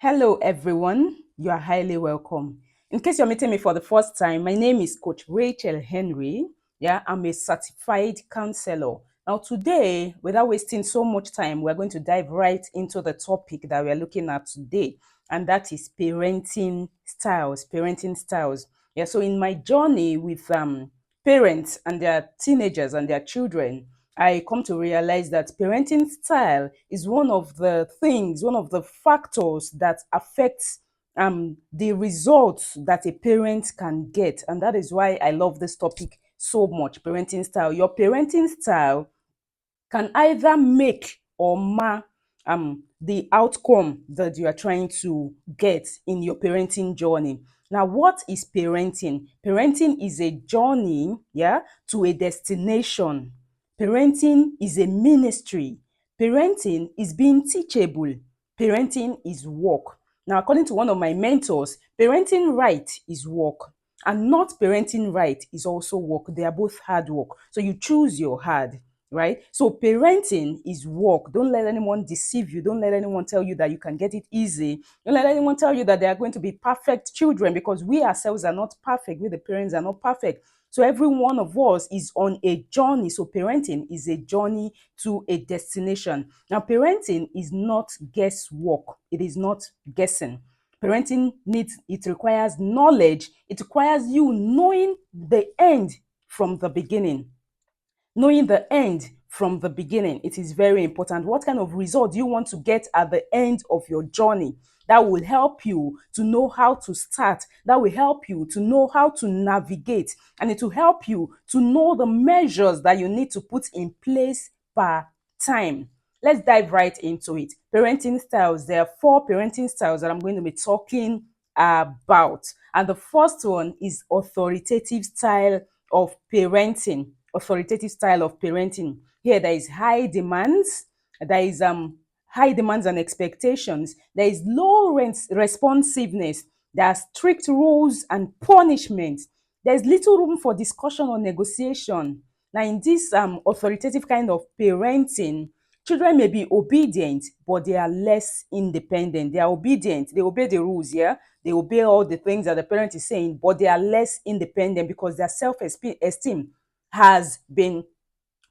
Hello, everyone. You are highly welcome. In case you're meeting me for the first time, my name is Coach Rachel Henry. Yeah, I'm a certified counselor. Now, today, without wasting so much time, we're going to dive right into the topic that we're looking at today, and that is parenting styles. Parenting styles. Yeah, so in my journey with parents and their teenagers and their children, I come to realize that parenting style is one of the things, one of the factors that affects the results that a parent can get. And that is why I love this topic so much, parenting style. Your parenting style can either make or mar the outcome that you are trying to get in your parenting journey. Now, what is parenting? Parenting is a journey, yeah, to a destination. Parenting is a ministry. Parenting is being teachable. Parenting is work. Now, according to one of my mentors, parenting right is work, and not parenting right is also work. They are both hard work. So you choose your hard, right? So parenting is work. Don't let anyone deceive you. Don't let anyone tell you that you can get it easy. Don't let anyone tell you that they are going to be perfect children, because we ourselves are not perfect. We, the parents, are not perfect. So every one of us is on a journey. So parenting is a journey to a destination. Now, parenting is not guesswork. It is not guessing. Parenting it requires knowledge. It requires you knowing the end from the beginning. Knowing the end from the beginning, it is very important. What kind of result do you want to get at the end of your journey? That will help you to know how to start. That will help you to know how to navigate. And it will help you to know the measures that you need to put in place per time. Let's dive right into it. Parenting styles. There are four parenting styles that I'm going to be talking about. And the first one is authoritative style of parenting. Authoritative style of parenting. Here there is high demands, there is high demands and expectations, there is low responsiveness, there are strict rules and punishments, there is little room for discussion or negotiation. Now, in this authoritative kind of parenting, children may be obedient, but they are less independent. They are obedient, they obey the rules, yeah, they obey all the things that the parent is saying, but they are less independent because their self-esteem has been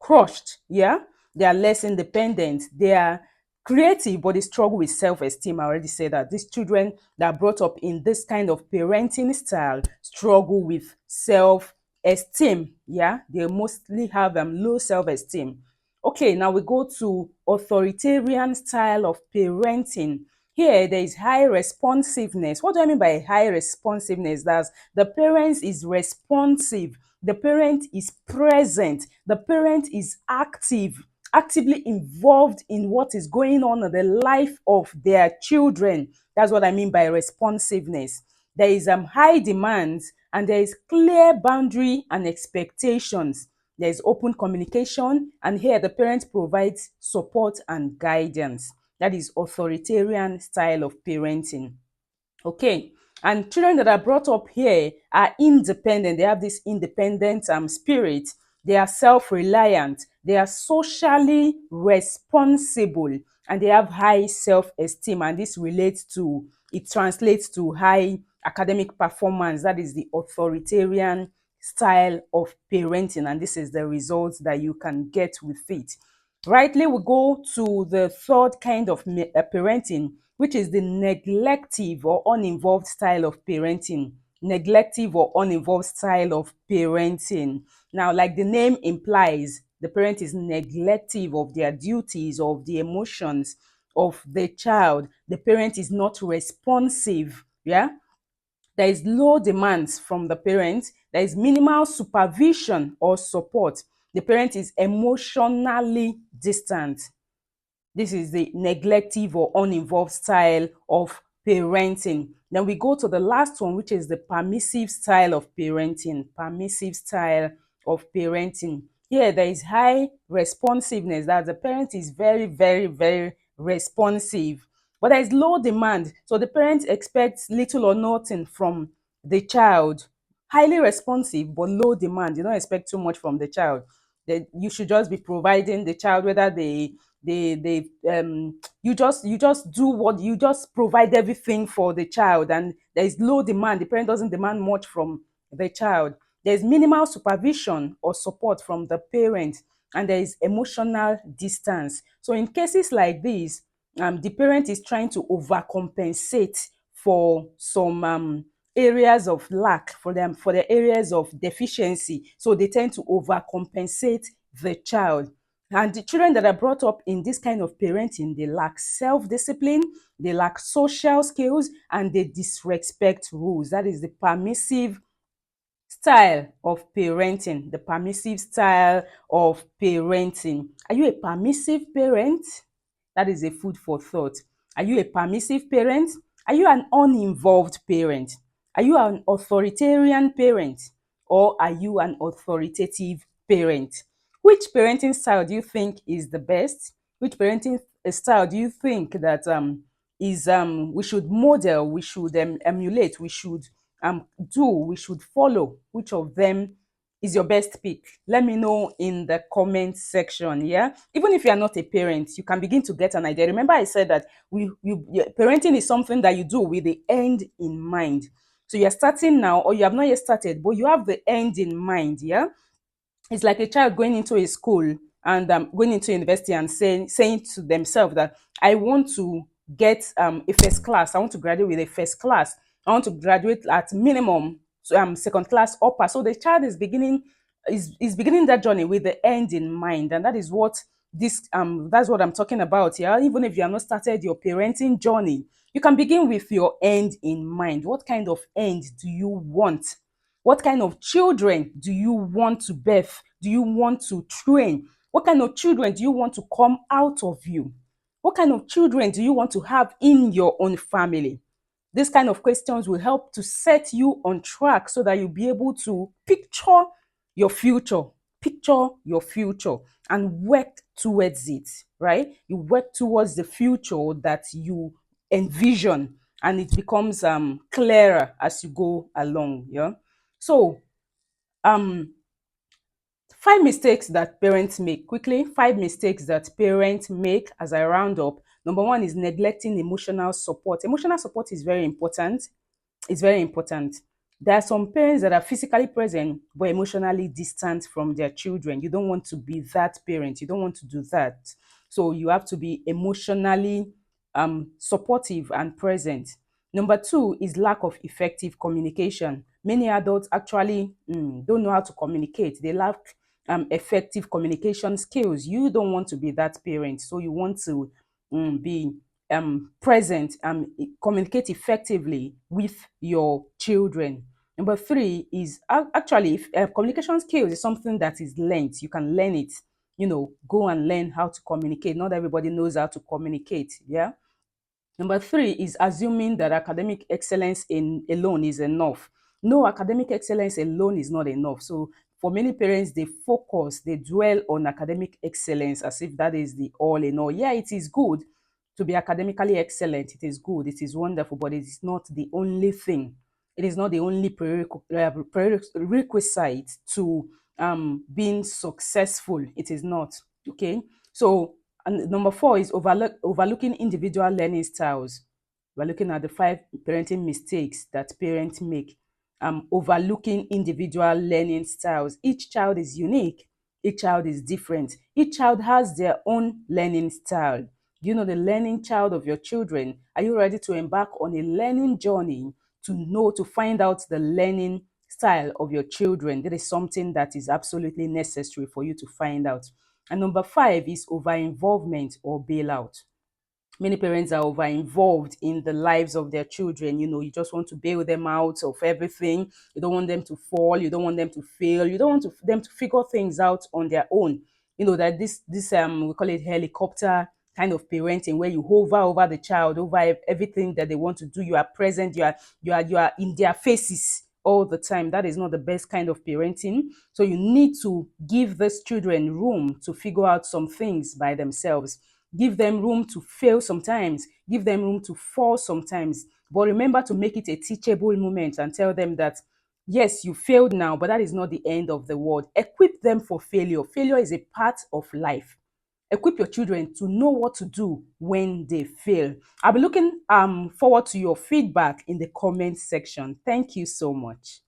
crushed. Yeah, they are less independent. They are creative, but they struggle with self-esteem. I already said that these children that are brought up in this kind of parenting style struggle with self-esteem. Yeah, they mostly have low self-esteem. Okay, now we go to authoritarian style of parenting. Here, there is high responsiveness. What do I mean by high responsiveness? That's the parent is responsive, the parent is present, the parent is actively involved in what is going on in the life of their children. That's what I mean by responsiveness. There is high demands, and there is clear boundary and expectations. There is open communication, and here the parent provides support and guidance. That is authoritarian style of parenting. Okay. And children that are brought up here are independent. They have this independent spirit. They are self-reliant. They are socially responsible, and they have high self-esteem. And this it translates to high academic performance. That is the authoritarian style of parenting. And this is the results that you can get with it. Rightly, we go to the third kind of parenting, which is the neglective or uninvolved style of parenting. Neglective or uninvolved style of parenting. Now, like the name implies, the parent is neglective of their duties, of the emotions of the child. The parent is not responsive. Yeah, there is low demands from the parent. There is minimal supervision or support. The parent is emotionally distant. This is the neglective or uninvolved style of parenting. Then we go to the last one, which is the permissive style of parenting. Permissive style of parenting. Here, there is high responsiveness, that the parent is very, very, very responsive. But there is low demand. So the parent expects little or nothing from the child. Highly responsive, but low demand. You don't expect too much from the child. That you should just be providing the child, whether they You just do what you just provide everything for the child, and there is low demand. The parent doesn't demand much from the child. There's minimal supervision or support from the parent, and there is emotional distance. So in cases like this, the parent is trying to overcompensate for some areas of lack, for the areas of deficiency. So they tend to overcompensate the child. And the children that are brought up in this kind of parenting, they lack self-discipline, they lack social skills, and they disrespect rules. That is the permissive style of parenting. The permissive style of parenting. Are you a permissive parent? That is a food for thought. Are you a permissive parent? Are you an uninvolved parent? Are you an authoritarian parent? Or are you an authoritative parent? Which parenting style do you think is the best? Which parenting style do you think that is we should model, we should emulate, we should we should follow? Which of them is your best pick? Let me know in the comment section. Yeah, even if you are not a parent, you can begin to get an idea. Remember, I said that parenting is something that you do with the end in mind. So you're starting now, or you have not yet started, but you have the end in mind. Yeah, it's like a child going into a school and going into university and saying to themselves that I want to get a first class. I want to graduate with a first class. I want to graduate at minimum second class upper. So the child is beginning that journey with the end in mind, and that is what that's what I'm talking about. Yeah, even if you have not started your parenting journey, you can begin with your end in mind. What kind of end do you want? What kind of children do you want to birth? Do you want to train? What kind of children do you want to come out of you? What kind of children do you want to have in your own family? These kind of questions will help to set you on track so that you'll be able to your future, picture your future and work towards it, right? You work towards the future that you envision, and it becomes clearer as you go along. Yeah. So, um, 5 mistakes that parents make. Quickly, 5 mistakes that parents make as I round up. Number one is neglecting emotional support. Emotional support is very important. It's very important. There are some parents that are physically present but emotionally distant from their children. You don't want to be that parent. You don't want to do that. So you have to be emotionally supportive and present. Number two is lack of effective communication. Many adults actually don't know how to communicate. They lack effective communication skills. You don't want to be that parent, so you want to be present and communicate effectively with your children. Number three is actually if, communication skills is something that is learned. You can learn it. Go and learn how to communicate. Not everybody knows how to communicate. Yeah. Number three is assuming that academic excellence alone is enough. No, academic excellence alone is not enough. So for many parents, they dwell on academic excellence as if that is the all in all. Yeah, it is good to be academically excellent. It is good. It is wonderful, but it is not the only thing. It is not the only prerequisite to being successful. It is not. Okay. So and number four is overlooking individual learning styles. We're looking at the 5 parenting mistakes that parents make. Overlooking individual learning styles. Each child is unique. Each child is different. Each child has their own learning style. Do you know the learning child of your children? Are you ready to embark on a learning journey to find out the learning style of your children? That is something that is absolutely necessary for you to find out. And number five is over involvement or bailout. Many parents are over involved in the lives of their children. You just want to bail them out of everything. You don't want them to fall. You don't want them to fail. You don't want them to figure things out on their own. That this we call it helicopter kind of parenting, where you hover over the child, over everything that they want to do. You are present. You are in their faces all the time. That is not the best kind of parenting. So you need to give these children room to figure out some things by themselves. Give them room to fail sometimes. Give them room to fall sometimes. But remember to make it a teachable moment and tell them that, yes, you failed now, but that is not the end of the world. Equip them for failure. Failure is a part of life. equip your children to know what to do when they fail. I'll be looking forward to your feedback in the comment section. Thank you so much.